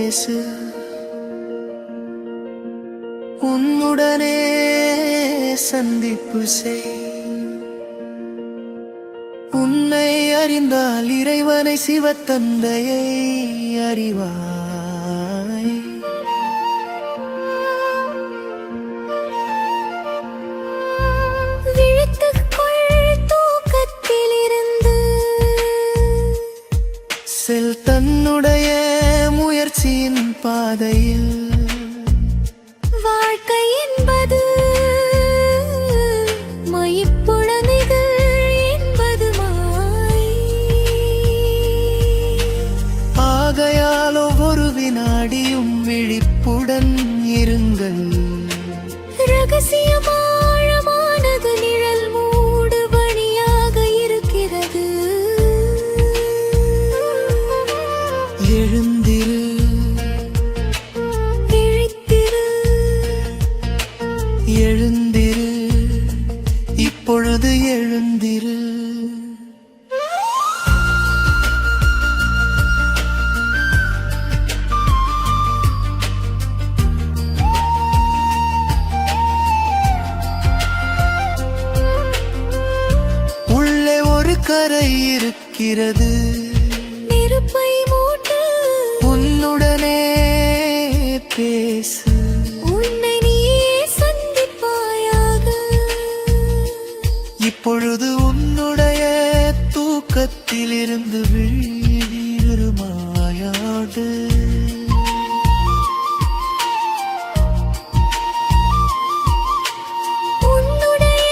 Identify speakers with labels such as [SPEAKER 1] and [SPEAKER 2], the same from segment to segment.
[SPEAKER 1] பேசு, உன்னுடனே சந்திப்பு செய். உன்னை அறிந்தால் இறைவனை சிவத்தந்தையை அறிவாய். செல் தன்னுடைய முயற்சியின் பாதையில்.
[SPEAKER 2] வாழ்க்கை என்பது மைப்புடமைகள் என்பது மாய்.
[SPEAKER 1] ஆகையால் ஒவ்வொரு வினாடியும் விழிப்புடன் இருங்கள்.
[SPEAKER 2] ரகசியமாழமானது நிழல் மூடு பணியாக இருக்கிறது.
[SPEAKER 1] எழுந்திரு,
[SPEAKER 2] விழித்திரு,
[SPEAKER 1] எழுந்திரு, இப்பொழுது எழுந்திரு. உள்ளே ஒரு கரை இருக்கிறது,
[SPEAKER 2] நெருப்பை மூட்டு.
[SPEAKER 1] உன்னுடனே பேசு,
[SPEAKER 2] உன்னை நீயே சந்திப்பாயாக.
[SPEAKER 1] இப்பொழுது உன்னுடைய தூக்கத்திலிருந்து விழிமாயாது.
[SPEAKER 2] உன்னுடைய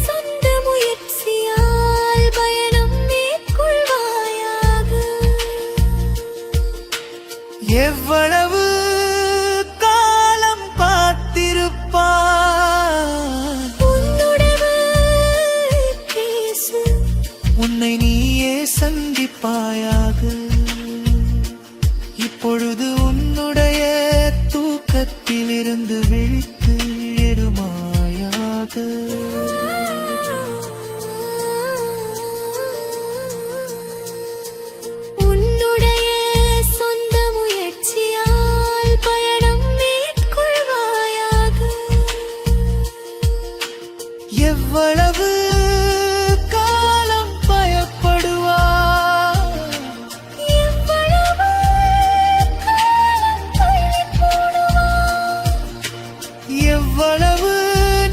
[SPEAKER 2] சொந்த முயற்சியால் பயணம் மேற்கொள்வாயாக.
[SPEAKER 1] எவ்வளவு காலம் காத்திருப்பாய்?
[SPEAKER 2] உன்னுடனே பேசு,
[SPEAKER 1] உன்னை நீயே சந்திப்பாயாக. இப்பொழுது உன்னுடைய தூக்கத்திலிருந்து விழித்து எழுமாயாக.
[SPEAKER 2] உன்னுடைய சொந்த முயற்சியால் பயணம் மேற்கொள்வாயாக.
[SPEAKER 1] எவ்வளவு காலம் பயப்படுவாய்?
[SPEAKER 2] எவ்வளவு காலம் தள்ளிப் போடுவாய்?
[SPEAKER 1] எவ்வளவு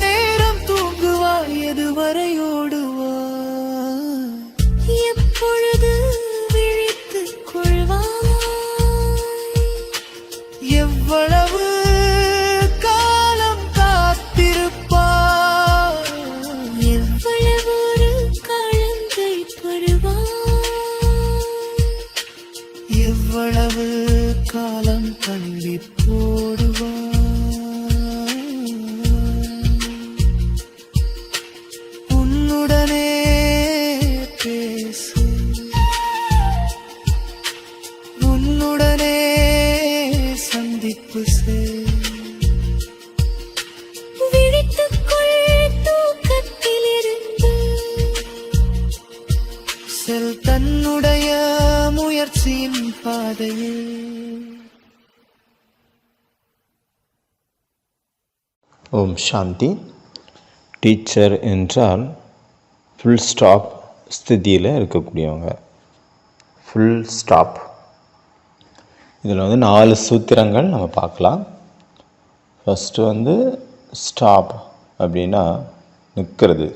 [SPEAKER 1] நேரம் தூங்குவாய்? எதுவரை ஓடுவாய்?
[SPEAKER 2] எப்பொழுது விழித்துக் கொள்வாய்?
[SPEAKER 1] எவ்வளவு காலம் காத்திருப்பாய்?
[SPEAKER 2] எவ்வளவு ஒரு காலத்தை படுவாய்?
[SPEAKER 1] எவ்வளவு காலம் தள்ளி போடுவாய்? உன்னுடனே பேசு, உன்னுடனே சந்திப்பு செய்.
[SPEAKER 2] விழித்துக்கொள் தூக்கத்திலிருந்து.
[SPEAKER 1] செல் தன்னுடைய முயற்சியின் பாதையில்.
[SPEAKER 3] ஓம் சாந்தி. டீச்சர் என்றால் ஃபுல் ஸ்டாப் ஸ்திதியில் இருக்கக்கூடியவங்க. Full stop. இதில் 4 சூத்திரங்கள் நம்ம பார்க்கலாம். ஃபஸ்ட்டு ஸ்டாப் அப்படின்னா நிற்கிறது,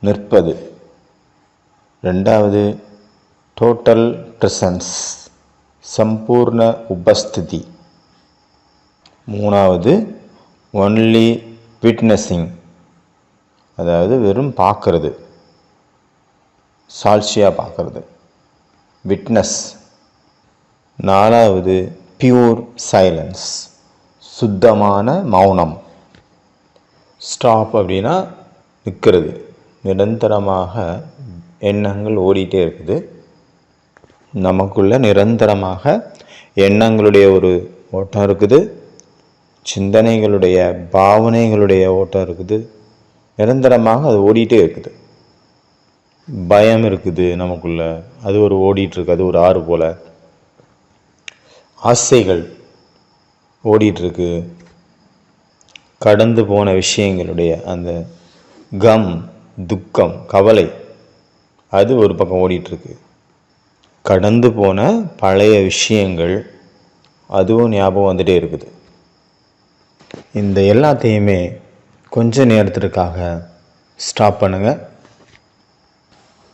[SPEAKER 3] நிற்பது. ரெண்டாவது டோட்டல் ப்ரெசன்ஸ், சம்பூர்ண உபஸ்திதி. மூணாவது ஒன்லி விட்னஸிங், அதாவது வெறும் பார்க்கறது, சாட்சியாக பார்க்கறது, விட்னஸ். நாலாவது பியூர் சைலன்ஸ், சுத்தமான மௌனம். ஸ்டாப் அப்படின்னா நிற்கிறது, நிரந்தரமாக எண்ணங்கள் ஓடிட்டே இருக்குது. நமக்குள்ள நிரந்தரமாக எண்ணங்களுடைய ஒரு ஓட்டம் இருக்குது, சிந்தனைகளுடைய பாவனைகளுடைய ஓட்டம் இருக்குது, நிரந்தரமாக அது ஓடிட்டே இருக்குது. பயம் இருக்குது நமக்குள்ள, அது ஒரு ஓடிட்டுருக்கு, அது ஒரு ஆறு போல். ஆசைகள் ஓடிட்டுருக்கு. கடந்து போன விஷயங்களுடைய அந்த துக்கம், கவலை அது ஒரு பக்கம் ஓடிட்டுருக்கு. கடந்து போன பழைய விஷயங்கள் அதுவும் ஞாபகம் வந்துகிட்டே இருக்குது. இந்த எல்லாத்தையுமே கொஞ்ச நேரத்திற்காக ஸ்டாப் பண்ணுங்கள்.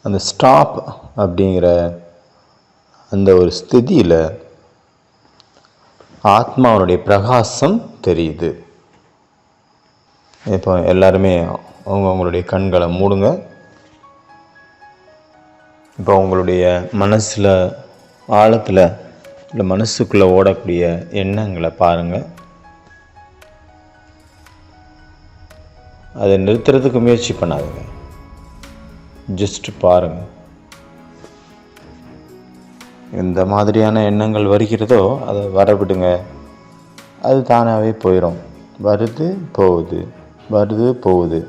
[SPEAKER 3] அந்த ஸ்டாப் அப்படிங்கிற அந்த ஒரு ஸ்திதியில் ஆத்மாவுடைய பிரகாசம் தெரியுது. இப்போ எல்லாருமே அவங்களுடைய கண்களை மூடுங்க. இப்போ உங்களுடைய மனசில் ஆழத்தில் இல்லை மனசுக்குள்ளே ஓடக்கூடிய எண்ணங்களை பாருங்கள். அதை நிறுத்துறதுக்கு முயற்சி பண்ணாதுங்க, ஜஸ்ட் பாருங்கள். எந்த மாதிரியான எண்ணங்கள் வருகிறதோ அதை வரவிடுங்க. அது தானாகவே போயிடும். வருது போகுது, வருது போகுது.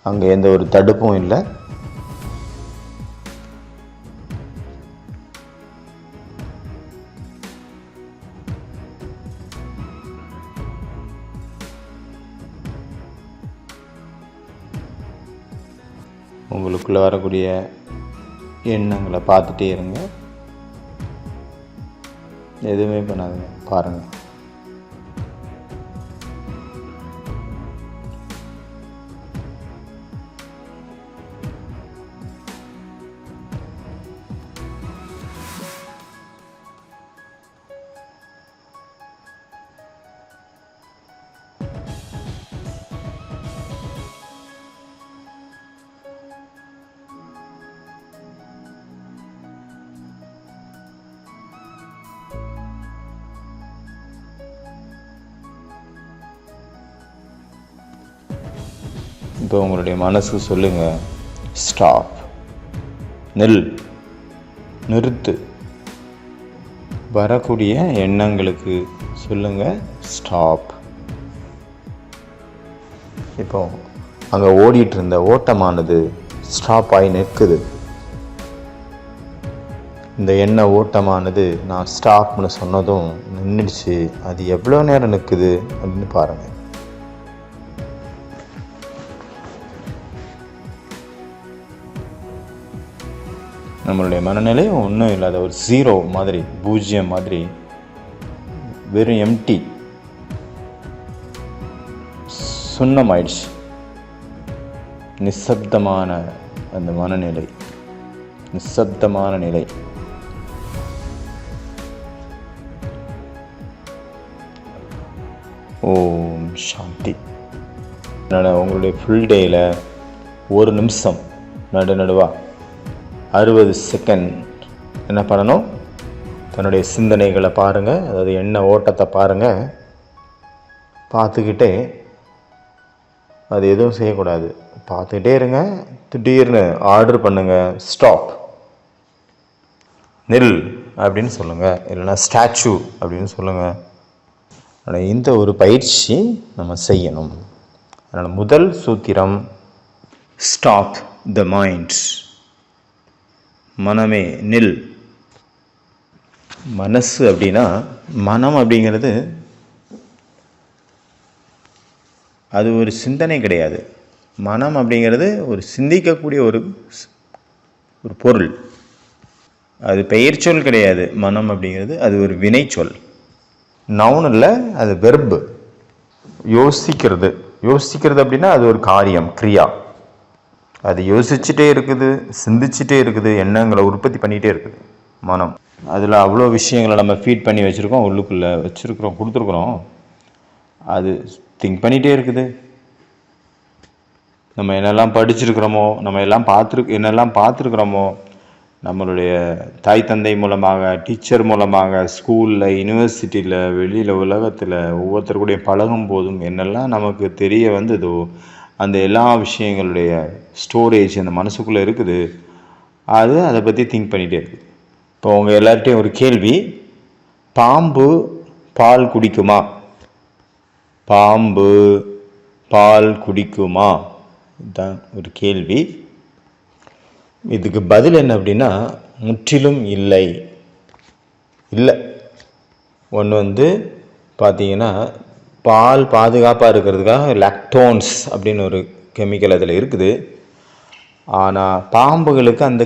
[SPEAKER 3] அங்கே எந்த ஒரு தடுப்பும் இல்லை. உங்களுக்குள்ளே வரக்கூடிய எண்ணங்களை பார்த்துட்டே இருங்க. எதுவுமே பண்ணாதுங்க, பாருங்கள். இப்போ உங்களுடைய மனசு சொல்லுங்கள், ஸ்டாப், நிறுத்து. வரக்கூடிய எண்ணங்களுக்கு சொல்லுங்கள், ஸ்டாப். இப்போ அங்கே ஓடிட்டு இருந்த ஓட்டமானது ஸ்டாப் ஆகி நிற்குது. இந்த எண்ண ஓட்டமானது நான் ஸ்டாப்னு சொன்னதும் நின்றுடுச்சு. அது எவ்வளோ நேரம் நிற்குது அப்படின்னு பாருங்கள். நம்மளுடைய மனநிலை ஒன்றும் இல்லாத ஒரு ஜீரோ மாதிரி, பூஜ்ஜியம் மாதிரி, வெறும் எம்டி, சுண்ணமாயிடுச்சு. நிசப்தமான அந்த மனநிலை, நிசப்தமான நிலை. ஓம் சாந்தி. உங்களுடைய ஃபுல் டேயில் ஒரு நிமிஷம் நடுவா 60 செகண்ட் என்ன பண்ணணும்? தன்னுடைய சிந்தனைகளை பாருங்கள், அதாவது எண்ண ஓட்டத்தை பாருங்கள். பார்த்துக்கிட்டே அது எதுவும் செய்யக்கூடாது, பார்த்துக்கிட்டே இருங்க. திடீர்னு ஆர்டர் பண்ணுங்கள், ஸ்டாப், நில் அப்படின்னு சொல்லுங்கள், இல்லைன்னா ஸ்டாச்சு அப்படின்னு சொல்லுங்கள். ஆனால் இந்த ஒரு பயிற்சி நம்ம செய்யணும். அதனால் முதல் சூத்திரம், ஸ்டாப் த மைண்ட். மனமே நில். மனசு அப்படின்னா, மனம் அப்படிங்கிறது அது ஒரு சிந்தனை கிடையாது. மனம் அப்படிங்கிறது ஒரு சிந்திக்கக்கூடிய ஒரு பொருள். அது பெயர் சொல் கிடையாது. மனம் அப்படிங்கிறது அது ஒரு வினைச்சொல். நவுன் இல்லை, அது வெர்பு. யோசிக்கிறது அப்படின்னா அது ஒரு காரியம், கிரியா. அது யோசிச்சுட்டே இருக்குது, சிந்திச்சுட்டே இருக்குது, எண்ணங்களை உற்பத்தி பண்ணிகிட்டே இருக்குது மனம். அதில் அவ்வளோ விஷயங்களை நம்ம ஃபீட் பண்ணி வச்சுருக்கோம், உள்ளுக்குள்ளே வச்சுருக்குறோம், கொடுத்துருக்குறோம். அது திங்க் பண்ணிகிட்டே இருக்குது. நம்ம என்னெல்லாம் படிச்சிருக்கிறோமோ, நம்ம என்னெல்லாம் பார்த்துருக்குறோமோ, நம்மளுடைய தாய் தந்தை மூலமாக, டீச்சர் மூலமாக, ஸ்கூலில், யூனிவர்சிட்டியில், வெளியில், உலகத்தில் ஒவ்வொருத்தருடைய பழகும் போதும் என்னெல்லாம் நமக்கு தெரிய வந்ததோ அந்த எல்லா விஷயங்களுடைய ஸ்டோரேஜ் அந்த மனசுக்குள்ளே இருக்குது. அதை பற்றி திங்க் பண்ணிகிட்டே இருக்குது. இப்போ உங்கள் எல்லார்ட்டையும் ஒரு கேள்வி, பாம்பு பால் குடிக்குமா? பாம்பு பால் குடிக்குமா? இதுதான் ஒரு கேள்வி. இதுக்கு பதில் என்ன அப்படின்னா, முற்றிலும் இல்லை. ஒன்று வந்து பார்த்தீங்கன்னா பால் பாதுகாப்பாக இருக்கிறதுக்காக லாக்டோன்ஸ் அப்படின்னு ஒரு கெமிக்கல் அதில் இருக்குது. ஆனால் பாம்புகளுக்கு அந்த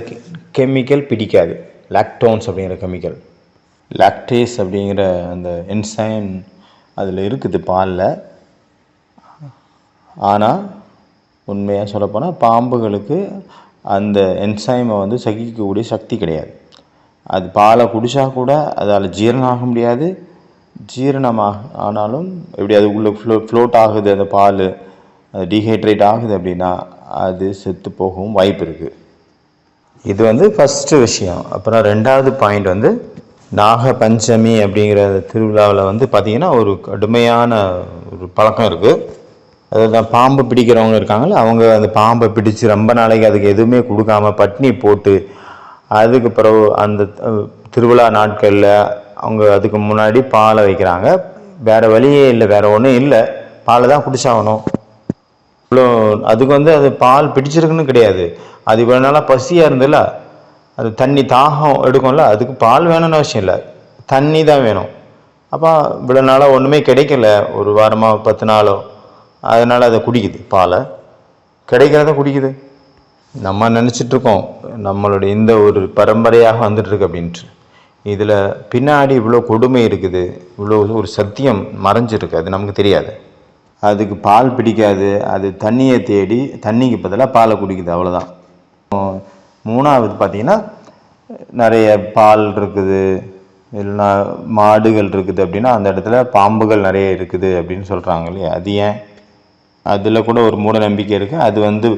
[SPEAKER 3] கெமிக்கல் பிடிக்காது. லாக்டோன்ஸ் அப்படிங்கிற கெமிக்கல், லாக்டேஸ் அப்படிங்கிற அந்த என்சைம் அதில் இருக்குது பாலில். ஆனால் உண்மையாக சொல்லப்போனால் பாம்புகளுக்கு அந்த என்சைமை வந்து சகிக்கக்கூடிய சக்தி கிடையாது. அது பாலை குடித்தா கூட அதால் ஜீரணம் ஆக முடியாது. ஜீரணமாக ஆனாலும் எப்படி அது உள்ளே ஃப்ளோட் ஆகுது, அந்த பால் அது டீஹைட்ரேட் ஆகுது அப்படின்னா அது செத்து போகவும் வாய்ப்பு இருக்குது. இது வந்து ஃபஸ்ட்டு விஷயம். அப்புறம் ரெண்டாவது பாயிண்ட் வந்து நாக பஞ்சமி அப்படிங்கிற திருவிழாவில் வந்து பார்த்திங்கன்னா ஒரு கடுமையான ஒரு பழக்கம் இருக்குது. அதாவது பாம்பு பிடிக்கிறவங்க இருக்காங்களே, அவங்க அந்த பாம்பை பிடிச்சி ரொம்ப நாளைக்கு அதுக்கு எதுவுமே கொடுக்காம பட்னி போட்டு அதுக்கு பிறகு அந்த திருவிழா நாட்களில் அவங்க அதுக்கு முன்னாடி பாலை வைக்கிறாங்க. வேறு வழியே இல்லை, வேறு ஒன்றும் இல்லை, பாலை தான் குடிச்சாகணும். இவ்வளோ அதுக்கு வந்து அது பால் பிடிச்சிருக்குன்னு கிடையாது. அது இவ்வளோ நாளாக பசியாக இருந்ததில்ல, அது தண்ணி தாகம் எடுக்கும்ல, அதுக்கு பால் வேணும்னு அவசியம் இல்லை, தண்ணி தான் வேணும். அப்போ இவ்வளோ நாளாக ஒன்றுமே கிடைக்கல, ஒரு வாரமாக 10 நாளோ, அதனால் அதை குடிக்குது, பாலை கிடைக்கிறத குடிக்குது. நம்ம நினச்சிட்ருக்கோம் நம்மளுடைய இந்த ஒரு பரம்பரையாக வந்துட்டுருக்கு அப்படின்ட்டு. இதில் பின்னாடி இவ்வளோ கொடுமை இருக்குது, இவ்வளோ ஒரு சத்தியம் மறைஞ்சிருக்கு, அது நமக்கு தெரியாது. அதுக்கு பால் பிடிக்காது, அது தண்ணியை தேடி தண்ணிக்கு பதிலாக பாலை குடிக்குது, அவ்வளோதான். மூணாவது பார்த்திங்கன்னா நிறைய பால் இருக்குது, இல்லைன்னா மாடுகள் இருக்குது அப்படின்னா அந்த இடத்துல பாம்புகள் நிறைய இருக்குது அப்படின்னு சொல்கிறாங்க இல்லையா. அது ஏன்? அதில் கூட ஒரு மூட நம்பிக்கை இருக்குது. அது வந்து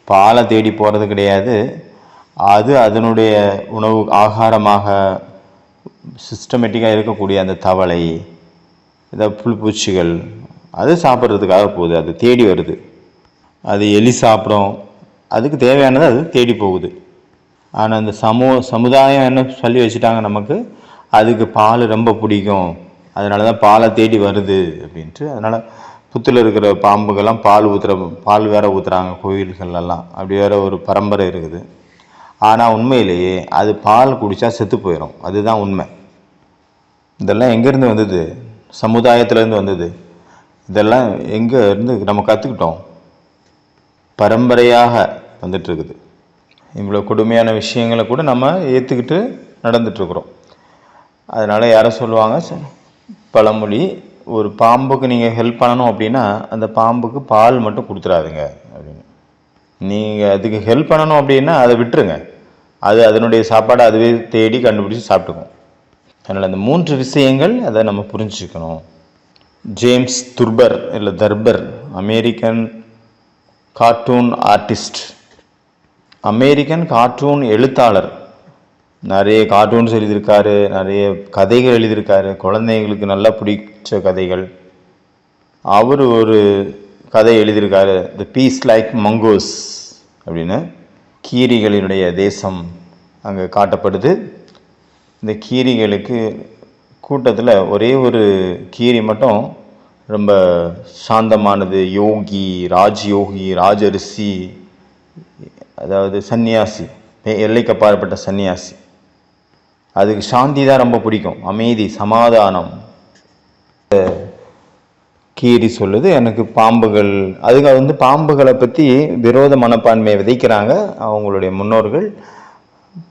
[SPEAKER 3] பாலை தேடி போகிறது கிடையாது, அது அதனுடைய உணவு ஆகாரமாக சிஸ்டமேட்டிக்காக இருக்கக்கூடிய அந்த தவளை, இதை புழுப்பூச்சிகள், அது சாப்பிட்றதுக்காக போகுது, அது தேடி வருது. அது எலி சாப்பிடும், அதுக்கு தேவையானது அது தேடி போகுது. ஆனால் அந்த சமுதாயம் என்ன சொல்லி வச்சுட்டாங்க நமக்கு, அதுக்கு பால் ரொம்ப பிடிக்கும், அதனால தான் பாலை தேடி வருது அப்படின்ட்டு. அதனால் புத்தில் இருக்கிற பாம்புகள்லாம் பால் வேறு ஊற்றுறாங்க கோயில்கள்லாம், அப்படி வேறு ஒரு பரம்பரை இருக்குது. ஆனால் உண்மையிலேயே அது பால் குடித்தா செத்து போயிடும், அதுதான் உண்மை. இதெல்லாம் எங்கேருந்து வந்தது? சமுதாயத்துலேருந்து வந்தது. இதெல்லாம் எங்கே இருந்து நம்ம கற்றுக்கிட்டோம்? பரம்பரையாக வந்துட்டுருக்குது. இவ்வளோ கொடுமையான விஷயங்களை கூட நம்ம ஏற்றுக்கிட்டு நடந்துட்டுருக்குறோம். அதனால் யாரை சொல்லுவாங்க, பழமொழி, ஒரு பாம்புக்கு நீங்கள் ஹெல்ப் பண்ணணும் அப்படின்னா அந்த பாம்புக்கு பால் மட்டும் கொடுத்துடாதுங்க அப்படின்னு. நீங்கள் அதுக்கு ஹெல்ப் பண்ணணும் அப்படின்னா அதை விட்டுருங்க, அது அதனுடைய சாப்பாடை அதுவே தேடி கண்டுபிடிச்சி சாப்பிட்டுக்கும். அதனால் அந்த 3 விஷயங்கள் அதை நம்ம புரிஞ்சுக்கணும். ஜேம்ஸ் துர்பர் இல்லை Thurber, American cartoon artist, American cartoon எழுத்தாளர். நிறைய கார்ட்டூன்ஸ் எழுதியிருக்காரு, நிறைய கதைகள் எழுதியிருக்காரு, குழந்தைங்களுக்கு நல்லா பிடிச்ச கதைகள். அவர் ஒரு கதை எழுதியிருக்காரு, தி பீஸ் லைக் மங்கோஸ் அப்படின்னு. கீரிகளினுடைய தேசம் அங்கே காட்டப்படுது. இந்த கீரிகளுக்கு கூட்டத்தில் ஒரே ஒரு கீரி மட்டும் ரொம்ப சாந்தமானது, யோகி, ராஜ்யோகி, ராஜரிஷி, அதாவது சன்னியாசி, எல்லைக்கு அப்பாற்பட்ட சன்னியாசி. அதுக்கு சாந்தி தான் ரொம்ப பிடிக்கும், அமைதி, சமாதானம். கீரி சொல்லுது எனக்கு பாம்புகள், அதுங்க வந்து பாம்புகளை பற்றி விரோத மனப்பான்மையை விதைக்கிறாங்க அவங்களுடைய முன்னோர்கள்,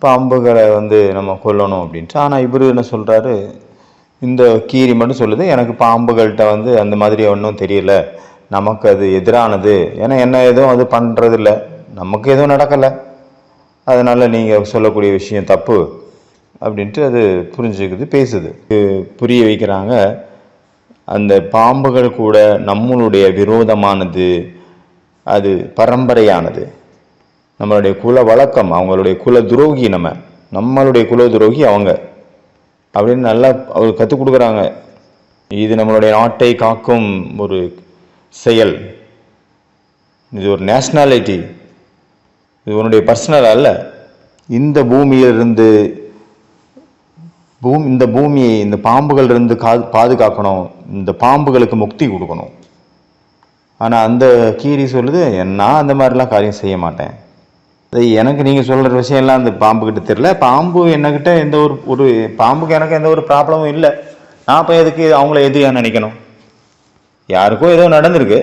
[SPEAKER 3] பாம்புகளை வந்து நம்ம கொல்லணும் அப்படின்ட்டு. ஆனால் இவர் என்ன சொல்கிறாரு, இந்த கீரி மட்டும் சொல்லுது எனக்கு பாம்புகள்கிட்ட வந்து அந்த மாதிரி ஒன்றும் தெரியல, நமக்கு அது எதிரானது, ஏன்னா என்ன எதுவும் அது பண்ணுறதில்ல, நமக்கு எதுவும் நடக்கலை, அதனால் நீங்கள் சொல்லக்கூடிய விஷயம் தப்பு அப்படின்ட்டு அது புரிஞ்சுக்குது, பேசுது, புரிய வைக்கிறாங்க. அந்த பாம்புகள் கூட நம்மளுடைய விரோதமானது, அது பரம்பரையானது, நம்மளுடைய குல வழக்கம், அவங்களுடைய குல துரோகி, நம்மளுடைய குல துரோகி அவங்க அப்படின்னு நல்லா அவர் கற்றுக் கொடுக்குறாங்க. இது நம்மளுடைய நாட்டை காக்கும் ஒரு செயல், இது ஒரு நேஷ்னாலிட்டி, இது உன்னுடைய பர்சனல் அல்ல. இந்த பூமியிலிருந்து இந்த பூமியை இந்த பாம்புகள் இருந்து பாதுகாக்கணும், இந்த பாம்புகளுக்கு முக்தி கொடுக்கணும். ஆனால் அந்த கீரி சொல்லுது நான் அந்த மாதிரிலாம் காரியம் செய்ய மாட்டேன், எனக்கு நீங்கள் சொல்கிற விஷயம்லாம் அந்த பாம்புக்கிட்ட தெரியல, பாம்பு என்னக்கிட்ட எந்த ஒரு பாம்புக்கு எனக்கு எந்த ஒரு ப்ராப்ளமும் இல்லை, நான் அப்போ எதுக்கு அவங்கள எதிரியாக நினைக்கணும்? யாருக்கோ ஏதோ நடந்திருக்கு,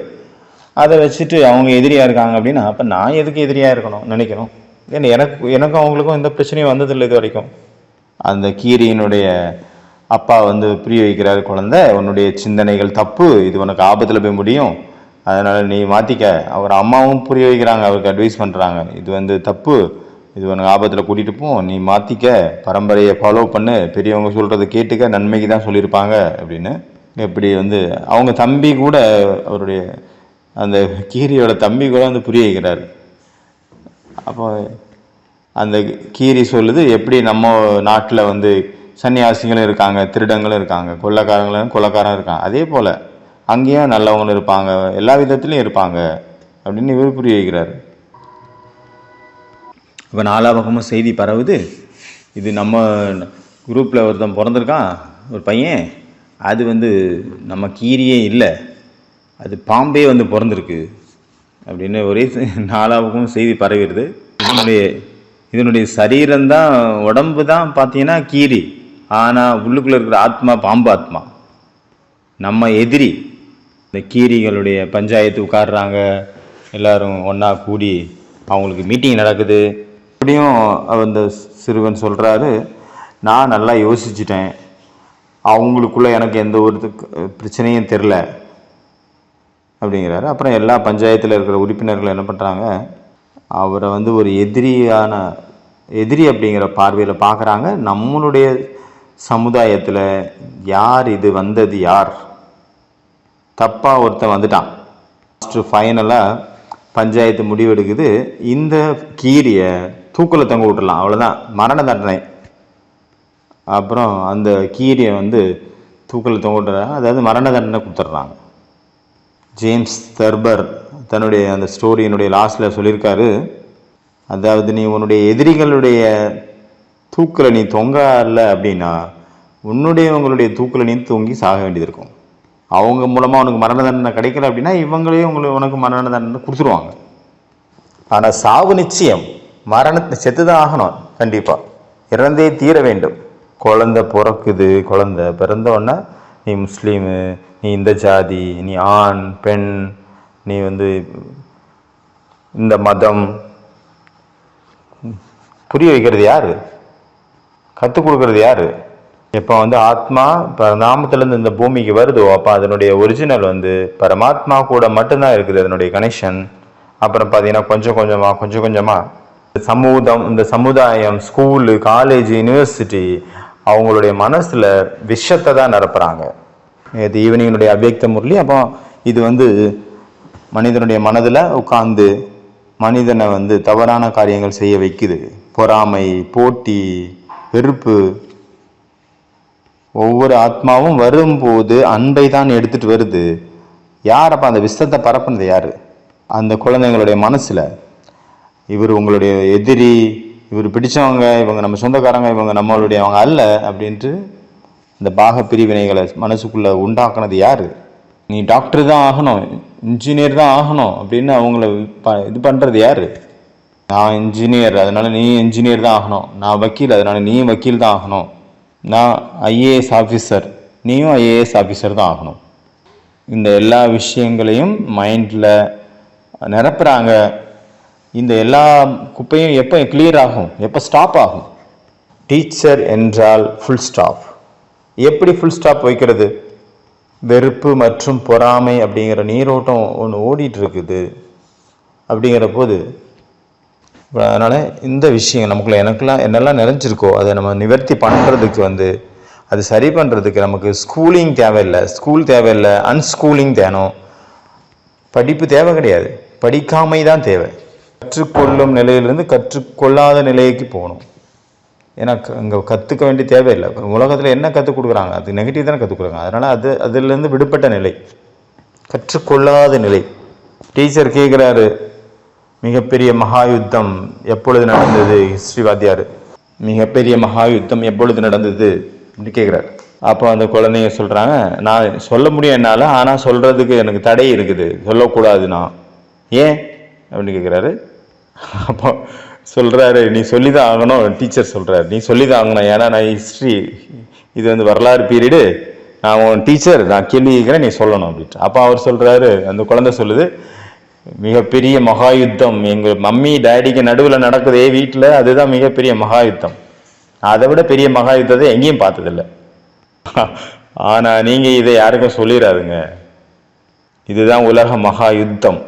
[SPEAKER 3] அதை வச்சுட்டு அவங்க எதிரியாக இருக்காங்க அப்படின்னா அப்போ நான் எதுக்கு எதிரியாக இருக்கணும் நினைக்கணும்? ஏன்னா எனக்கும் அவங்களுக்கும் எந்த பிரச்சனையும் வந்ததில்லை இது வரைக்கும். அந்த கீரியினுடைய அப்பா புரிய வைக்கிறாரு, குழந்தை உன்னுடைய சிந்தனைகள் தப்பு, இது உனக்கு ஆபத்தில் போய் முடியும், அதனால் நீ மாற்றிக்க. அவர் அம்மாவும் புரிய வைக்கிறாங்க, அவருக்கு அட்வைஸ் பண்ணுறாங்க, இது தப்பு, இது உனக்கு ஆபத்தில் கூட்டிகிட்டு போ, நீ மாற்றிக்க, பரம்பரையை ஃபாலோ பண்ணு, பெரியவங்க சொல்கிறத கேட்டுக்க, நன்மைக்கு தான் சொல்லியிருப்பாங்க அப்படின்னு. இப்படி அவங்க தம்பி கூட, அவருடைய அந்த கீரியோட தம்பி கூட புரிய வைக்கிறாரு. அப்போ அந்த கீரி சொல்லுது, எப்படி நம்ம நாட்டில் சன்னியாசிகளும் இருக்காங்க, திருடங்களும் இருக்காங்க, கொள்ளைக்காரன் இருக்காங்க, அதே போல் அங்கேயும் நல்லவங்களும் இருப்பாங்க, எல்லா விதத்துலையும் இருப்பாங்க அப்படின்னு இவர் புரிய வைக்கிறார். இப்போ 4 பக்கமும் செய்தி பரவுது. இது நம்ம குரூப்பில் ஒருத்தன் பிறந்திருக்கான், ஒரு பையன், அது நம்ம கீரியே இல்லை, அது பாம்பே பிறந்திருக்கு அப்படின்னு ஒரே 4 பக்கமும் செய்தி பரவிடுது. இதனுடைய சரீரம்தான், உடம்பு தான் பார்த்தீங்கன்னா கீரி, ஆனால் உள்ளுக்குள்ளே இருக்கிற ஆத்மா பாம்பு ஆத்மா, நம்ம எதிரி. இந்த கீரிகளுடைய பஞ்சாயத்து உட்காடுறாங்க, எல்லோரும் ஒன்றா கூடி அவங்களுக்கு மீட்டிங் நடக்குது. அப்படியும் அந்த சிறுவன் சொல்கிறாரு, நான் நல்லா யோசிச்சிட்டேன், அவங்களுக்குள்ளே எனக்கு எந்த ஒரு பிரச்சனையும் தெரில அப்படிங்கிறாரு. அப்புறம் எல்லா பஞ்சாயத்தில் இருக்கிற உறுப்பினர்கள் என்ன பண்ணுறாங்க, அவரை ஒரு எதிரி அப்படிங்கிற பார்வையில் பார்க்குறாங்க. நம்மளுடைய சமுதாயத்தில் யார் இது வந்தது, யார் தப்பாக ஒருத்தன் வந்துட்டான். ஃபைனலாக பஞ்சாயத்து முடிவெடுக்குது, இந்த கீரியை தூக்கில் தொங்க விட்டுடலாம், அவ்வளோதான், மரண தண்டனை. அப்புறம் அந்த கீரியை தூக்கில் தொங்க விட்டுறாங்க, அதாவது மரண தண்டனை கொடுத்துட்றாங்க. ஜேம்ஸ் தர்பர் தன்னுடைய அந்த ஸ்டோரியினுடைய லாஸ்ட்டில் சொல்லியிருக்காரு, அதாவது நீ உன்னுடைய எதிரிகளுடைய தூக்கில் நீ தொங்கல அப்படின்னா உன்னுடைய தூக்கில் நீ தொங்கி சாக வேண்டியது இருக்கும். அவங்க மூலமாக உனக்கு மரண தண்டனை கிடைக்கல அப்படின்னா இவங்களே உனக்கு மரண தண்டனை கொடுத்துருவாங்க. ஆனால் சாவு நிச்சயம், மரணத்தை செத்து தான் ஆகணும், கண்டிப்பாக இறந்தே தீர வேண்டும். குழந்தை பிறக்குது, குழந்தை பிறந்தோடனே நீ முஸ்லீமு, நீ இந்த ஜாதி, நீ ஆண் பெண், நீ இந்த மதம், புரிய வைக்கிறது யாரு, கற்றுக் கொடுக்கறது யாரு? எப்போ ஆத்மா பரமாத்மாலேருந்து இந்த பூமிக்கு வருதோ அப்போ அதனுடைய ஒரிஜினல் பரமாத்மா கூட மட்டும்தான் இருக்குது, அதனுடைய கனெக்ஷன். அப்புறம் பார்த்தீங்கன்னா கொஞ்சம் கொஞ்சமாக இந்த சமுதாயம், ஸ்கூலு, காலேஜ், யூனிவர்சிட்டி அவங்களுடைய மனசில் விஷத்தை தான் நிரப்புறாங்க. இது ஈவினிங்கனுடைய அவ்யக்த முரளி. அப்போ இது மனிதனுடைய மனதில் உட்கார்ந்து மனிதனை தவறான காரியங்கள் செய்ய வைக்குது. பொறாமை, போட்டி, வெறுப்பு. ஒவ்வொரு ஆத்மாவும் வரும்போது அன்பை தான் எடுத்துட்டு வருது. யார் அப்போ அந்த விஷத்தை பரப்புனது யாரு? அந்த குழந்தைங்களுடைய மனசுல இவர் உங்களுடைய எதிரி, இவர் பிடிச்சவங்க, இவங்க நம்ம சொந்தக்காரங்க, இவங்க நம்மளுடைய அவங்க அல்ல அப்படின்ட்டு இந்த பாக பிரிவினைகளை மனசுக்குள்ள உண்டாக்குனது யாரு? நீ டாக்டர் தான் ஆகணும், இன்ஜினியர் தான் ஆகணும் அப்படின்னு அவங்கள இது பண்றது யாரு? நான் இன்ஜினியர் அதனால நீ இன்ஜினியர் தான் ஆகணும், நான் வக்கீல் அதனால நீ வக்கீல் தான் ஆகணும், நான் ஐஏஎஸ் ஆஃபீஸர் நீயும் ஐஏஎஸ் ஆஃபீஸர் தான் ஆகணும். இந்த எல்லா விஷயங்களையும் மைண்டில் நிரப்புறாங்க. இந்த எல்லா குப்பையும் எப்போ கிளியர் ஆகும், எப்போ ஸ்டாப் ஆகும்? டீச்சர் என்றால் ஃபுல் ஸ்டாப். எப்படி ஃபுல் ஸ்டாப் வைக்கிறது? வெறுப்பு மற்றும் பொறாமை அப்படிங்கிற நீரோட்டம் ஒன்று ஓடிட்டு இருக்குது. அப்படிங்கிற போது அதனால் இந்த விஷயம் நமக்குள்ள என்னெல்லாம் நிறைஞ்சிருக்கோ அதை நம்ம நிவர்த்தி பண்ணுறதுக்கு அது சரி பண்ணுறதுக்கு நமக்கு ஸ்கூலிங் தேவையில்லை, ஸ்கூல் தேவையில்லை, அன்ஸ்கூலிங் தேணும். படிப்பு தேவை கிடையாது, படிக்காமை தான் தேவை. கற்றுக்கொள்ளும் நிலையிலிருந்து கற்றுக்கொள்ளாத நிலைக்கு போகணும். ஏன்னா இங்கே கற்றுக்க வேண்டிய தேவையில்லை. உலகத்தில் என்ன கற்றுக் கொடுக்குறாங்க அது நெகட்டிவ் தானே கற்றுக் கொடுக்குறாங்க. அதனால் அதிலிருந்து விடுபட்ட நிலை, கற்றுக்கொள்ளாத நிலை. டீச்சர் கேட்குறாரு, மிகப்பெரிய மகாயுத்தம் எப்பொழுது நடந்தது? ஹிஸ்ட்ரி வாத்தியார், மிகப்பெரிய மகாயுத்தம் எப்பொழுது நடந்தது அப்படின்னு கேட்குறாரு. அப்போ அந்த குழந்தைங்க சொல்கிறாங்க, நான் சொல்ல முடியும் என்னால், ஆனால் சொல்கிறதுக்கு எனக்கு தடை இருக்குது, சொல்லக்கூடாதுண்ணா. ஏன் அப்படின்னு கேட்குறாரு. அப்போ சொல்கிறாரு, நீ சொல்லி தான் ஆகணும். டீச்சர் சொல்கிறாரு, நீ சொல்லி தான் ஆகணும், ஏன்னா நான் ஹிஸ்ட்ரி, இது வரலாறு பீரியடு, நான் உன் டீச்சர், நான் கேள்வி கேட்குறேன், நீ சொல்லணும் அப்படின்ட்டு. அப்போ அவர் சொல்கிறாரு, அந்த குழந்தை சொல்லுது, மிகப்பெரிய மகா யுத்தம் எங்கள் மம்மி டேடிக்கு நடுவில் நடக்குதே வீட்டில், அதுதான் மிகப்பெரிய மகா யுத்தம். அதை விட பெரிய மகா யுத்தத்தை எங்கேயும் பார்த்ததில்லை. ஆனால் நீங்கள் இதை யாருக்கும் சொல்லிடாதுங்க, இதுதான் உலக மகா யுத்தம்.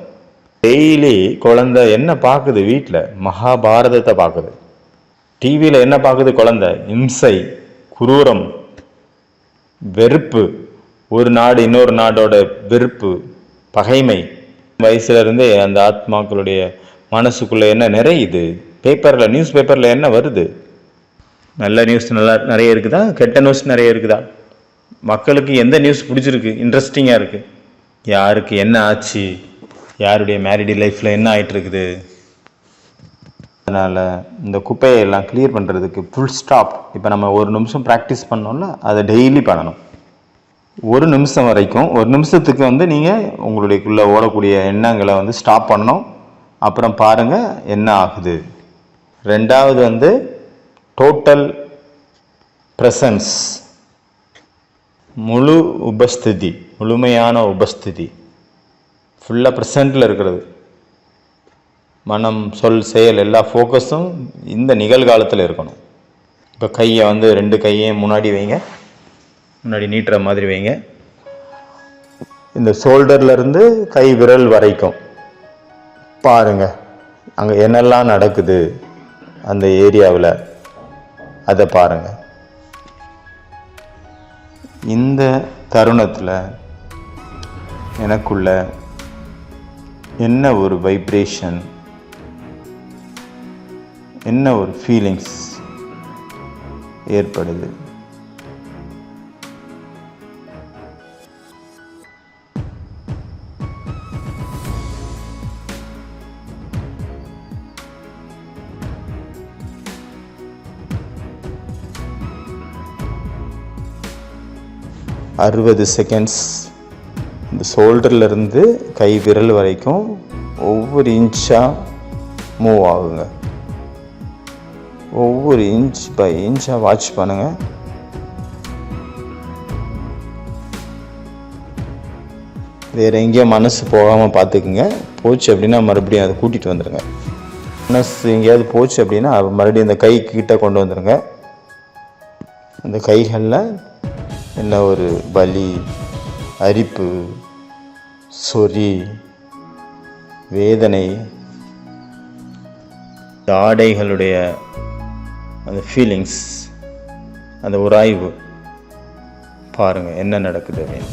[SPEAKER 3] டெய்லி குழந்தை என்ன பார்க்குது? வீட்டில் மகாபாரதத்தை பார்க்குது. டிவியில் என்ன பார்க்குது குழந்தை? இம்சை, குரூரம், வெறுப்பு, ஒரு நாடு இன்னொரு நாடோட வெறுப்பு, பகைமை. வயசுல இருந்தே அந்த ஆத்மாக்களுடைய மனசுக்குள்ள என்ன நிறையுது? பேப்பரில், நியூஸ் பேப்பரில் என்ன வருது? நல்ல நியூஸ் நிறைய இருக்குதா? கெட்ட நியூஸ் நிறைய இருக்குதா? மக்களுக்கு எந்த நியூஸ் பிடிச்சிருக்கு, இன்ட்ரெஸ்டிங்காக இருக்குது? யாருக்கு என்ன ஆச்சு, யாருடைய மேரிடி லைஃப்பில் என்ன ஆகிட்டு இருக்குது? அதனால் இந்த குப்பையை எல்லாம் கிளியர் பண்ணுறதுக்கு ஃபுல் ஸ்டாப். இப்போ நம்ம ஒரு நிமிஷம் ப்ராக்டிஸ் பண்ணோம்ல, அதை டெய்லி பண்ணணும். ஒரு நிமிஷம் வரைக்கும், ஒரு நிமிஷத்துக்கு நீங்கள் உங்களுடையக்குள்ளே ஓடக்கூடிய எண்ணங்களை ஸ்டாப் பண்ணணும். அப்புறம் பாருங்கள் என்ன ஆகுது. ரெண்டாவது டோட்டல் ப்ரெசன்ஸ், முழு உபஸ்திதி, முழுமையான உபஸ்திதி, ஃபுல்லாக ப்ரெசண்டில் இருக்கிறது. மனம், சொல், செயல் எல்லா ஃபோக்கஸும் இந்த நிகழ்காலத்தில் இருக்கணும். இப்போ கையை 2 கையையும் முன்னாடி வைங்க, முன்னாடி நீட்டுற மாதிரி வைங்க. இந்த ஷோல்டர்லேருந்து கை விரல் வரைக்கும் பாருங்கள் அங்கே என்னெல்லாம் நடக்குது அந்த ஏரியாவில், அதை பாருங்கள். இந்த தருணத்தில் எனக்குள்ள என்ன ஒரு வைப்ரேஷன், என்ன ஒரு ஃபீலிங்ஸ் ஏற்படுது? அறுபது செகண்ட்ஸ் இந்த ஷோல்டர்லேருந்து கை விரல் வரைக்கும் ஒவ்வொரு இன்ச்சாக மூவ் ஆகுங்க. ஒவ்வொரு இன்ச் பை இன்ச்சாக வாட்ச் பண்ணுங்கள். வேறு எங்கேயும் மனசு போகாமல் பார்த்துக்குங்க. போச்சு அப்படின்னா மறுபடியும் அதை கூட்டிகிட்டு வந்துடுங்க. மனசு எங்கேயாவது போச்சு அப்படின்னா மறுபடியும் இந்த கை கிட்ட கொண்டு வந்துடுங்க. அந்த கைகளில் என்ன ஒரு வலி, அரிப்பு, சொறி, வேதனை, ஆடைகளுடைய அந்த ஃபீலிங்ஸ், அந்த உராய்வு பாருங்கள் என்ன நடக்குது அப்படின்னு.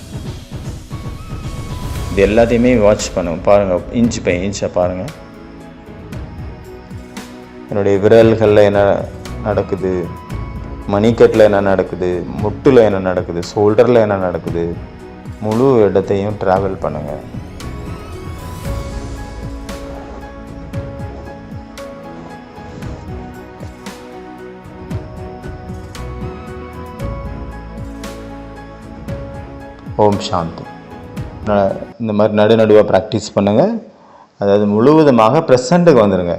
[SPEAKER 3] இது எல்லாத்தையுமே வாட்ச் பண்ணுங்க. பாருங்கள், இன்ச் பை இன்ச்சாக பாருங்கள். என்னுடைய விரல்களில் என்ன நடக்குது, மணிக்கட்டில் என்ன நடக்குது, முட்டில் என்ன நடக்குது, ஷோல்டரில் என்ன நடக்குது, முழு இடத்தையும் ட்ராவல் பண்ணுங்கள். ஓம் சாந்தி. இந்த மாதிரி நடுநடுவாக ப்ராக்டிஸ் பண்ணுங்கள். அதாவது முழுவதுமாக ப்ரெசண்ட்டுக்கு வந்துடுங்க.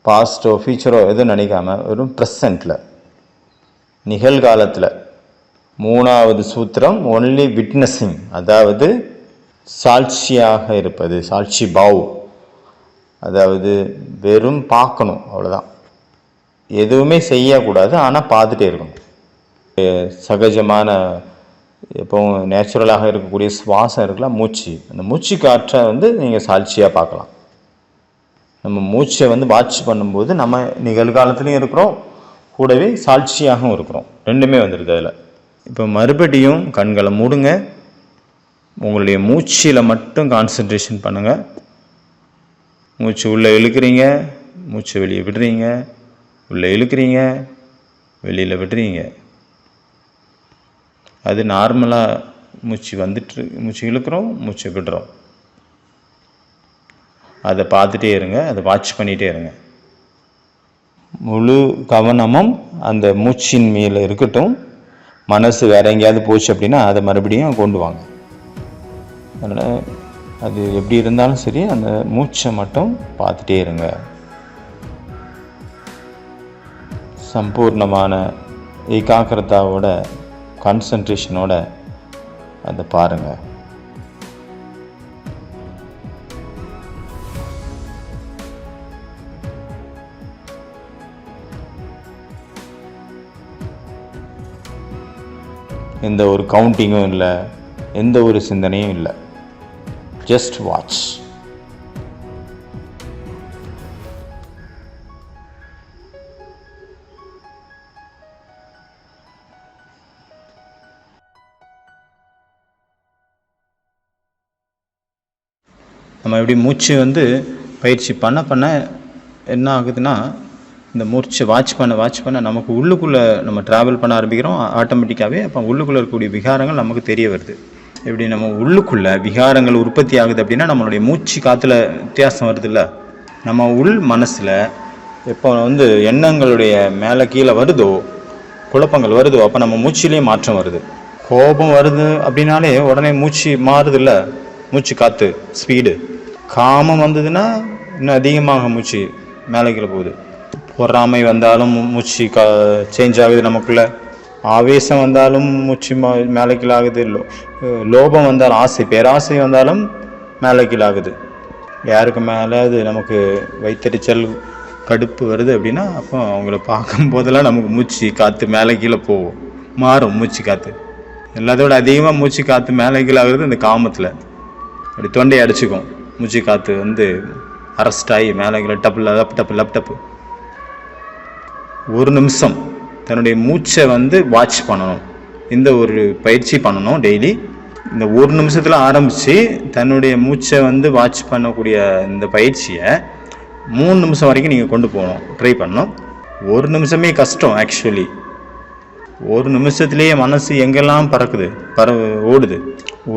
[SPEAKER 3] பாஸ்ட்டோ ஃபியூச்சரோ எதுவும் நினைக்காம வெறும் ப்ரெசண்ட்டில், நிகழ்காலத்தில். 3வது சூத்திரம் ஒன்லி விட்னஸிங், அதாவது சாட்சியாக இருப்பது, சாட்சி பாவ். அதாவது வெறும் பார்க்கணும், அவ்வளோதான். எதுவுமே செய்யக்கூடாது, ஆனால் பார்த்துட்டே இருக்கணும். சகஜமான எப்போவும் நேச்சுரலாக இருக்கக்கூடிய சுவாசம் இருக்குல்ல, மூச்சு, அந்த மூச்சு காற்றை நீங்கள் சாட்சியாக பார்க்கலாம். நம்ம மூச்சை வாட்ச் பண்ணும்போது நம்ம நிகழ்காலத்துலேயும் இருக்கிறோம், கூடவே சாட்சியாகவும் இருக்கிறோம். ரெண்டுமே வந்துடுது அதில். இப்போ மறுபடியும் கண்களை மூடுங்க. உங்களுடைய மூச்சில் மட்டும் கான்சன்ட்ரேஷன் பண்ணுங்கள். மூச்சு உள்ளே இழுக்கிறீங்க, மூச்சு வெளியே விடுறீங்க, உள்ளே இழுக்கிறீங்க, வெளியில் விடுறீங்க. அது நார்மலாக மூச்சு வந்துட்டு, மூச்சு இழுக்கிறோம், மூச்சு விடுறோம். அதை பார்த்துட்டே இருங்க, அதை வாட்ச் பண்ணிகிட்டே இருங்க. முழு கவனமும் அந்த மூச்சின் மேலே இருக்கட்டும். மனசு வேறு எங்கேயாவது போச்சு அப்படின்னா அதை மறுபடியும் கொண்டு வாங்க. அதனால் அது எப்படி இருந்தாலும் சரி, அந்த மூச்சை மட்டும் பார்த்துட்டே இருங்க. சம்பூர்ணமான ஏகாக்கிரதாவோட கான்சன்ட்ரேஷனோட அதை பாருங்கள். எந்த ஒரு கவுண்டிங்கும் இல்லை, எந்த ஒரு சிந்தனையும் இல்லை. Just watch. நம்ம எப்படி மூச்சு வந்து பயிற்சி பண்ண என்ன ஆகுதுன்னா, இந்த மூச்சை வாட்ச் பண்ண நமக்கு உள்ளுக்குள்ளே நம்ம ட்ராவல் பண்ண ஆரம்பிக்கிறோம். ஆட்டோமேட்டிக்காகவே அப்போ உள்ளுக்குள்ளே இருக்கக்கூடிய விகாரங்கள் நமக்கு தெரிய வருது. எப்படி நம்ம உள்ளுக்குள்ளே விகாரங்கள் உற்பத்தி ஆகுது அப்படின்னா, நம்மளுடைய மூச்சு காற்றுல வித்தியாசம் வருது இல்லை. நம்ம உள் மனசில் எப்போ வந்து எண்ணங்களுடைய மேலே கீழே வருதோ, குழப்பங்கள் வருதோ, அப்போ நம்ம மூச்சிலே மாற்றம் வருது. கோபம் வருது அப்படின்னாலே உடனே மூச்சு மாறுது இல்லை, மூச்சு காற்று ஸ்பீடு. காமம் வந்ததுன்னா இன்னும் அதிகமாக மூச்சு மேலே கீழே போகுது. பொறாமை வந்தாலும் மூச்சு சேஞ்ச் ஆகுது நமக்குள்ள. ஆவேசம் வந்தாலும் மூச்சு மேலே கீழே ஆகுது. லோபம் வந்தாலும், பேராசை வந்தாலும் மேலே கீழே ஆகுது. யாருக்கு மேலே அது நமக்கு வைத்தறிச்சல் கடுப்பு வருது அப்படின்னா, அப்போ அவங்கள பார்க்கும் போதெல்லாம் நமக்கு மூச்சு காற்று மேலே கீழே போகும், மாறும் மூச்சு காற்று. எல்லாத்தோட அதிகமாக மூச்சு காற்று மேலே கீழே ஆகுறது இந்த காமத்தில். அப்படி தொண்டையை அடிச்சுக்கும், மூச்சு காற்று வந்து அரெஸ்ட் ஆகி மேலே கீழே டப்பு. ஒரு நிமிஷம் தன்னுடைய மூச்சை வந்து வாட்ச் பண்ணணும். இந்த ஒரு பயிற்சி பண்ணணும் டெய்லி. இந்த ஒரு நிமிஷத்தில் ஆரம்பித்து தன்னுடைய மூச்சை வந்து வாட்ச் பண்ணக்கூடிய இந்த பயிற்சியை 3 நிமிஷம் வரைக்கும் நீங்கள் கொண்டு போகணும், ட்ரை பண்ணணும். ஒரு நிமிஷமே கஷ்டம் ஆக்சுவலி. ஒரு நிமிஷத்துலேயே மனசு எங்கெல்லாம் ஓடுது.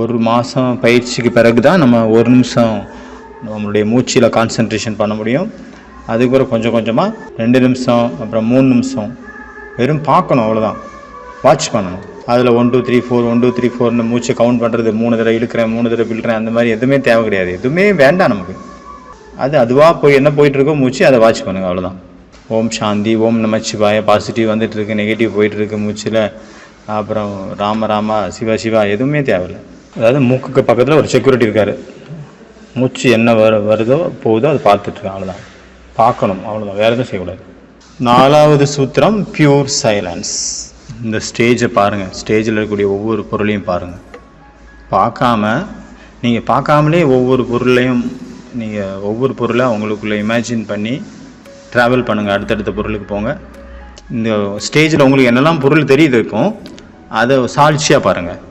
[SPEAKER 3] ஒரு மாதம் பயிற்சிக்கு பிறகு தான் நம்ம ஒரு நிமிஷம் நம்மளுடைய மூச்சில் கான்சன்ட்ரேஷன் பண்ண முடியும். அதுக்கப்புறம் கொஞ்சம் கொஞ்சமாக 2 நிமிஷம், அப்புறம் 3 நிமிஷம் வெறும் பார்க்கணும், அவ்வளோதான். வாட்ச் பண்ணணும். அதில் 1 2 3 4 1 2 3 4 மூச்சை கவுண்ட் பண்ணுறது, 3 தடவை இழுக்கிறேன், 3 தடவை இழுக்கிறேன், அந்த மாதிரி எதுவுமே தேவை கிடையாது. எதுவுமே வேண்டாம் நமக்கு. அதுவாக போய் என்ன போயிட்டுருக்கோ மூச்சு அதை வாட்ச் பண்ணுங்கள், அவ்வளோதான். ஓம் சாந்தி, ஓம் நமச்சிவாய. பாசிட்டிவ் வந்துட்டுருக்கு, நெகட்டிவ் போயிட்டுருக்கு மூச்சில். அப்புறம் ராம சிவா எதுவுமே தேவையில்லை. அதாவது மூக்குக்கு பக்கத்தில் ஒரு செக்யூரிட்டி இருக்கார். மூச்சு என்ன வருதோ போகுதோ அதை பார்த்துட்ருக்கேன், அவ்வளோதான். பார்க்கணும், அவ்வளோதான். வேறு எதுவும் செய்யக்கூடாது. 4வது சூத்திரம் பியூர் சைலன்ஸ். இந்த ஸ்டேஜை பாருங்கள், ஸ்டேஜில் இருக்கக்கூடிய ஒவ்வொரு பொருளையும் பாருங்கள். பார்க்காமலே ஒவ்வொரு பொருளை உங்களுக்குள்ளே இமேஜின் பண்ணி ட்ராவல் பண்ணுங்கள், அடுத்தடுத்த பொருளுக்கு போங்க. இந்த ஸ்டேஜில் உங்களுக்கு என்னெல்லாம் பொருள் தெரியுது இருக்கும் அதை சாட்சியாக பாருங்கள்.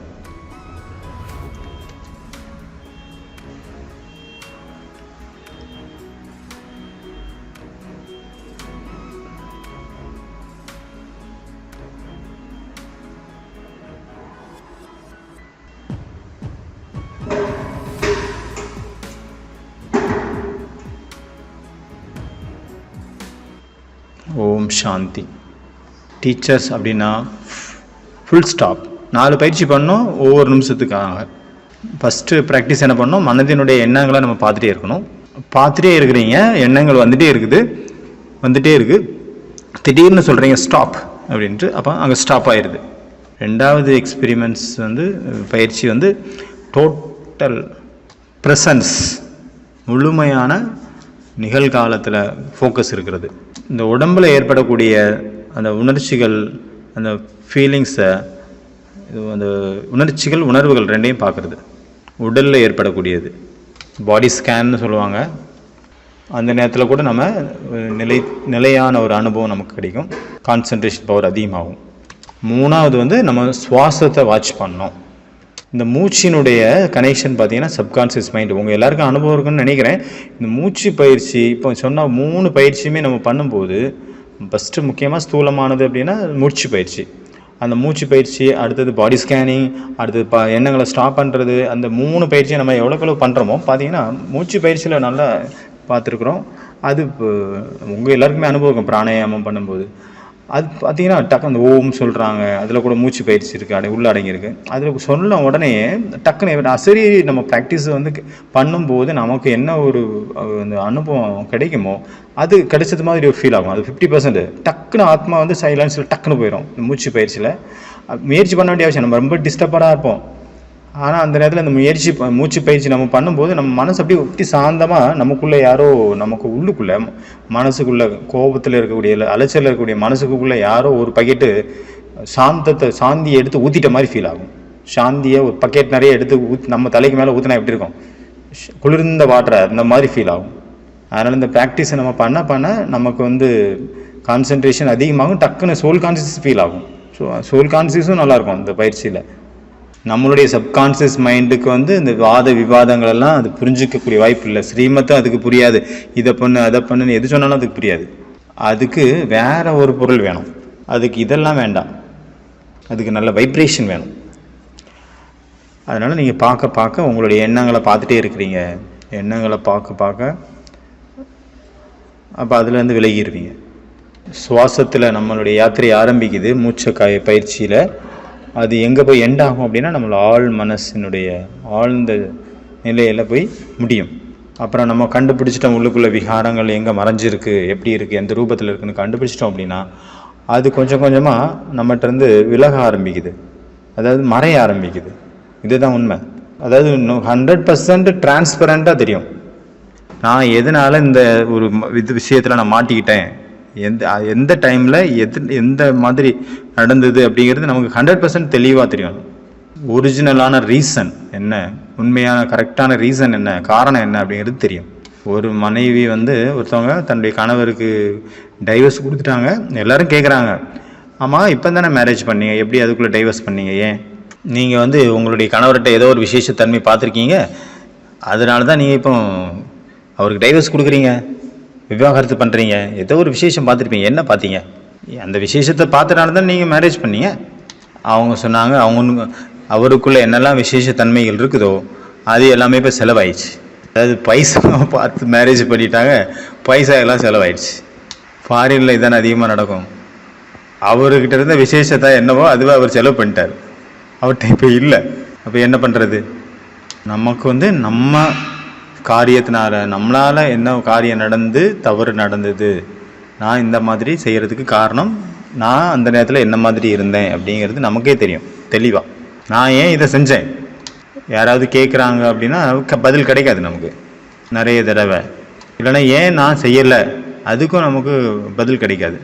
[SPEAKER 3] ஓம் சாந்தி. டீச்சர்ஸ் அப்படின்னா ஃபுல் ஸ்டாப். 4 பயிற்சி பண்ணோம் ஒவ்வொரு நிமிஷத்துக்காக. ஃபஸ்ட்டு ப்ராக்டிஸ் என்ன பண்ணோம், மனதினுடைய எண்ணங்களை நம்ம பார்த்துட்டே இருக்கணும். பார்த்துட்டே இருக்கிறீங்க, எண்ணங்கள் வந்துட்டே இருக்குது. திடீர்னு சொல்கிறீங்க ஸ்டாப் அப்படின்ட்டு, அப்போ அங்கே ஸ்டாப் ஆயிடுது. 2வது எக்ஸ்பெரிமெண்ட்ஸ் வந்து பயிற்சி வந்து டோட்டல் ப்ரெசன்ஸ், முழுமையான நிகழ்காலத்தில் ஃபோக்கஸ் இருக்கிறது. இந்த உடம்பில் ஏற்படக்கூடிய அந்த உணர்ச்சிகள், அந்த ஃபீலிங்ஸை, அந்த உணர்வுகள் 2ஐயும் பார்க்குறது. உடலில் ஏற்படக்கூடியது பாடி ஸ்கேன்னு சொல்லுவாங்க. அந்த நேரத்தில் கூட நம்ம நிலையான ஒரு அனுபவம் நமக்கு கிடைக்கும். கான்சன்ட்ரேஷன் பவர் அதிகமாகும். 3வது வந்து நம்ம சுவாசத்தை வாட்ச் பண்ணோம். இந்த மூச்சினுடைய கனெக்ஷன் பார்த்தீங்கன்னா சப்கான்ஷியஸ் மைண்டு. உங்கள் எல்லாருக்கும் அனுபவம் இருக்குன்னு நினைக்கிறேன். இந்த மூச்சு பயிற்சி இப்போ சொன்ன 3 பயிற்சியுமே நம்ம பண்ணும்போது, ஃபஸ்ட்டு முக்கியமாக ஸ்தூலமானது அப்படின்னா மூச்சு பயிற்சி. அந்த மூச்சு பயிற்சி, அடுத்தது பாடி ஸ்கேனிங், அடுத்தது எண்ணங்களை ஸ்டாப் பண்ணுறது. அந்த 3 பயிற்சியை நம்ம எவ்வளோ பண்ணுறோமோ பார்த்தீங்கன்னா மூச்சு பயிற்சியில் நல்லா பார்த்துருக்குறோம். அது உங்கள் எல்லாருக்குமே அனுபவம் இருக்கும். பிராணாயாமம் பண்ணும்போது அது பார்த்தீங்கன்னா டக்கு அந்த ஓம் சொல்கிறாங்க, அதில் கூட மூச்சு பயிற்சி இருக்குது, உள்ள அடங்கியிருக்கு. அதில் சொன்ன உடனே டக்குன்னு சரி நம்ம ப்ராக்டிஸ் வந்து பண்ணும்போது நமக்கு என்ன ஒரு அந்த அனுபவம் கிடைக்குமோ அது கிடைச்சது மாதிரி ஒரு ஃபீல் ஆகும். அது 50%. டக்குன்னு ஆத்மா வந்து சைலன்ஸில் டக்குன்னு போயிடும் இந்த மூச்சு பயிற்சியில். முயற்சி பண்ண வேண்டிய அவசியம். நம்ம ரொம்ப டிஸ்டர்படாக இருப்போம். ஆனால் அந்த நேரத்தில் அந்த மூச்சு பயிற்சி நம்ம பண்ணும்போது நம்ம மனசு அப்படி சாந்தமாக நமக்குள்ளே யாரோ நமக்கு உள்ளுக்குள்ளே மனசுக்குள்ளே கோபத்தில் இருக்கக்கூடிய அலைச்சலில் இருக்கக்கூடிய மனசுக்குள்ளே யாரோ ஒரு பக்கெட்டு சாந்தியை எடுத்து ஊற்றிட்ட மாதிரி ஃபீல் ஆகும். சாந்தியை ஒரு பக்கெட் நிறைய எடுத்து நம்ம தலைக்கு மேலே ஊற்றினா எப்படி இருக்கும், குளிர்ந்த வாட்டரை அந்த மாதிரி ஃபீல் ஆகும். அதனால் இந்த ப்ராக்டிஸை நம்ம பண்ண நமக்கு கான்சன்ட்ரேஷன் அதிகமாகும். டக்குன்னு சோல் கான்சியஸ் ஃபீல் ஆகும். சோல் கான்சியஸும் நல்லாயிருக்கும் அந்த பயிற்சியில். நம்மளுடைய சப்கான்சியஸ் மைண்டுக்கு இந்த வாத விவாதங்கள் எல்லாம் அது புரிஞ்சிக்கக்கூடிய வாய்ப்பு இல்லை. ஸ்ரீமத்தும் அதுக்கு புரியாது. இதை பண்ணு அதை பண்ணுன்னு எது சொன்னாலும் அதுக்கு புரியாது. அதுக்கு வேற ஒரு பொருள் வேணும். அதுக்கு இதெல்லாம் வேண்டாம். அதுக்கு நல்ல வைப்ரேஷன் வேணும். அதனால் நீங்கள் பார்க்க உங்களுடைய எண்ணங்களை பார்த்துட்டே இருக்கிறீங்க. எண்ணங்களை பார்க்க அப்போ அதுலேருந்து விலகிடுவீங்க. சுவாசத்தில் நம்மளுடைய யாத்திரை ஆரம்பிக்குது. மூச்சை பயிற்சியில் அது எங்கே போய் எண்ட் ஆகும் அப்படின்னா நம்மளோட ஆழ் மனசினுடைய ஆழ்ந்த நிலையில் போய் முடியும். அப்புறம் நம்ம கண்டுபிடிச்சிட்டோம் உள்ளுக்குள்ளே விகாரங்கள் எங்கே மறைஞ்சிருக்கு, எப்படி இருக்குது, எந்த ரூபத்தில் இருக்குன்னு கண்டுபிடிச்சிட்டோம் அப்படின்னா அது கொஞ்சம் கொஞ்சமாக நம்மகிட்டருந்து விலக ஆரம்பிக்குது. அதாவது மறைய ஆரம்பிக்குது. இதுதான் உண்மை. அதாவது 100% டிரான்ஸ்பரண்ட்டாக தெரியும். நான் எதனால் இந்த ஒரு விஷயத்தில் நான் மாட்டிக்கிட்டேன், எந்த டைமில் எந்த மாதிரி நடந்தது அப்படிங்கிறது நமக்கு 100% தெளிவாக தெரியும். ஒரிஜினலான ரீசன் என்ன, உண்மையான கரெக்டான ரீசன் என்ன, காரணம் என்ன அப்படிங்கிறது தெரியும். ஒரு மனைவி ஒருத்தவங்க தன்னுடைய கணவருக்கு டைவர்ஸ் கொடுத்துட்டாங்க. எல்லாரும் கேட்குறாங்க, ஆமாம் இப்போ தானே மேரேஜ் பண்ணீங்க, எப்படி அதுக்குள்ளே டைவர்ஸ் பண்ணீங்க, ஏன் நீங்கள் உங்களுடைய கணவர்கிட்ட ஏதோ ஒரு விசேஷத்தன்மை பார்த்துருக்கீங்க, அதனால தான் நீங்கள் இப்போ அவருக்கு டைவர்ஸ் கொடுக்குறீங்க, விவாகரத்து பண்ணுறீங்க, ஏதோ ஒரு விசேஷம் பார்த்துருப்பீங்க, என்ன பார்த்தீங்க, அந்த விசேஷத்தை பார்த்தனால தான் நீங்கள் மேரேஜ் பண்ணீங்க. அவங்க சொன்னாங்க, அவருக்குள்ளே என்னெல்லாம் விசேஷத்தன்மைகள் இருக்குதோ அது எல்லாமே இப்போ செலவாயிடுச்சு. அதாவது பைசா பார்த்து மேரேஜ் பண்ணிட்டாங்க, பைசா எல்லாம் செலவாயிடுச்சு. ஃபாரினில் இதானே அதிகமாக நடக்கும். அவர்கிட்ட இருந்த விசேஷத்தை என்னவோ அதுவே அவர் செலவு பண்ணிட்டார். அவர்கிட்ட இப்போ இல்லை. அப்போ என்ன பண்ணுறது? நமக்கு நம்ம காரியத்தினால நம்மளால் என்ன காரியம் நடந்து தவறு நடந்தது, நான் இந்த மாதிரி செய்கிறதுக்கு காரணம் நான் அந்த நேரத்தில் என்ன மாதிரி இருந்தேன் அப்படிங்கிறது நமக்கே தெரியும் தெளிவாக. நான் ஏன் இதை செஞ்சேன், யாராவது கேட்குறாங்க அப்படின்னா பதில் கிடைக்காது நமக்கு நிறைய தடவை. இல்லைன்னா ஏன் நான் செய்யலை, அதுக்கும் நமக்கு பதில் கிடைக்காது.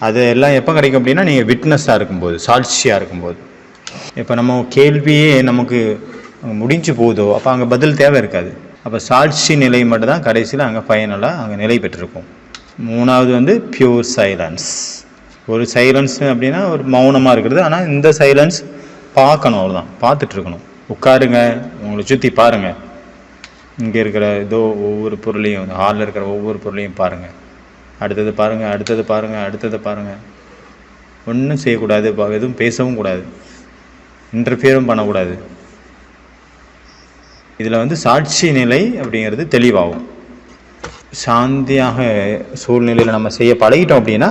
[SPEAKER 3] அது எல்லாம் எப்போ கிடைக்கும் அப்படின்னா நீங்கள் விட்னஸாக இருக்கும்போது, சாட்சியாக இருக்கும்போது. இப்போ நம்ம கேள்வியே நமக்கு முடிஞ்சு போகுதோ அப்போ அங்கே பதில் தேவை இருக்காது. அப்போ சாட்சி நிலை மட்டும்தான் கடைசியில் அங்கே ஃபைனலாக அங்கே நிலை பெற்றிருக்கும். மூணாவது பியூர் சைலன்ஸ். ஒரு சைலன்ஸ் அப்படின்னா ஒரு மௌனமாக இருக்கிறது. ஆனால் இந்த சைலன்ஸ் பார்க்கணும், அவ்வளோதான், பார்த்துட்ருக்கணும். உட்காருங்க, உங்களை சுற்றி பாருங்கள். இங்கே இருக்கிற ஒவ்வொரு பொருளையும், ஹாலில் இருக்கிற ஒவ்வொரு பொருளையும் பாருங்கள். அடுத்தது பாருங்கள், அடுத்தது பாருங்கள், அடுத்தது பாருங்கள். ஒன்றும் செய்யக்கூடாது, எதுவும் பேசவும் கூடாது, இன்டர்ஃபியரும் பண்ணக்கூடாது. இதில் சாட்சி நிலை அப்படிங்கிறது தெளிவாகும். சாந்தியாக சூழ்நிலையில் நம்ம செய்ய பழகிட்டோம் அப்படின்னா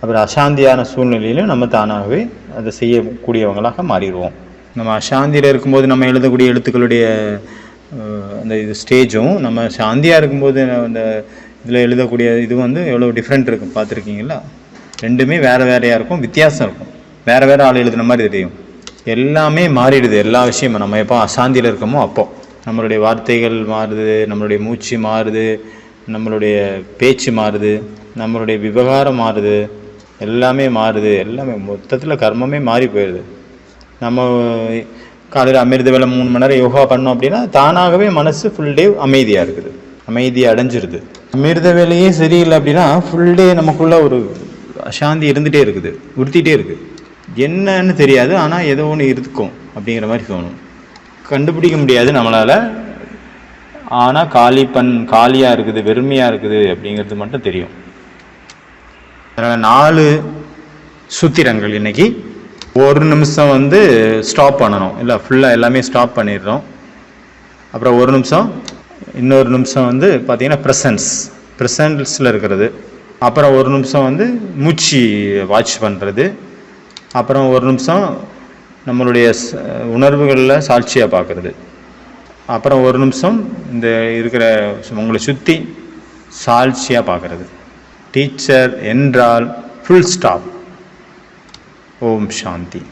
[SPEAKER 3] அப்புறம் அசாந்தியான சூழ்நிலையிலும் நம்ம தானாகவே அதை செய்யக்கூடியவங்களாக மாறிடுவோம். நம்ம அசாந்தியில் இருக்கும்போது நம்ம எழுதக்கூடிய எழுத்துக்களுடைய அந்த ஸ்டேஜும் நம்ம சாந்தியாக இருக்கும்போது அந்த இதில் எழுதக்கூடிய இது எவ்வளோ டிஃப்ரெண்ட் இருக்கும் பார்த்துருக்கீங்களா? ரெண்டுமே வேறு வேறையாக இருக்கும், வித்தியாசம் இருக்கும். வேறு வேறு ஆள் எழுதுன மாதிரி தெரியும். எல்லாமே மாறிடுது. எல்லா விஷயமும் நம்ம எப்போ அசாந்தியில் இருக்கோமோ அப்போ நம்மளுடைய வார்த்தைகள் மாறுது, நம்மளுடைய மூச்சு மாறுது, நம்மளுடைய பேச்சு மாறுது, நம்மளுடைய விவகாரம் மாறுது, எல்லாமே மாறுது. எல்லாமே மொத்தத்தில் கர்மமே மாறி போயிடுது. நம்ம காலையில் அமிர்த வேலை 3 மணி நேரம் யோகா பண்ணோம் அப்படின்னா தானாகவே மனசு ஃபுல் டே அமைதியாக இருக்குது, அமைதியை அடைஞ்சிருது. அமிர்த வேலையே சரியில்லை அப்படின்னா ஃபுல் டே நமக்குள்ள ஒரு அசாந்தி இருந்துகிட்டே இருக்குது, உறுத்திட்டே இருக்குது. என்னன்னு தெரியாது, ஆனால் ஏதோ ஒன்று இருக்கும் அப்படிங்கிற மாதிரி தோணும். கண்டுபிடிக்க முடியாது நம்மளால். ஆனால் காலியாக இருக்குது, வெறுமையாக இருக்குது அப்படிங்கிறது மட்டும் தெரியும். அதனால் 4 சூத்திரங்கள் இன்னைக்கு. ஒரு நிமிஷம் ஸ்டாப் பண்ணணும், இல்லை ஃபுல்லாக எல்லாமே ஸ்டாப் பண்ணிடுறோம். அப்புறம் ஒரு நிமிஷம், இன்னொரு நிமிஷம் பார்த்தீங்கன்னா ப்ரெசன்ஸில் இருக்கிறது. அப்புறம் ஒரு நிமிஷம் மூச்சு வாட்ச் பண்ணுறது. அப்புறம் ஒரு நிமிஷம் நம்மளுடைய உணர்வுகளில் சாட்சியாக பார்க்குறது. அப்புறம் ஒரு நிமிஷம் இந்த இருக்கிற உங்களை சுற்றி சாட்சியாக பார்க்குறது. டீச்சர் என்றால் ஃபுல் ஸ்டாப். ஓம் சாந்தி.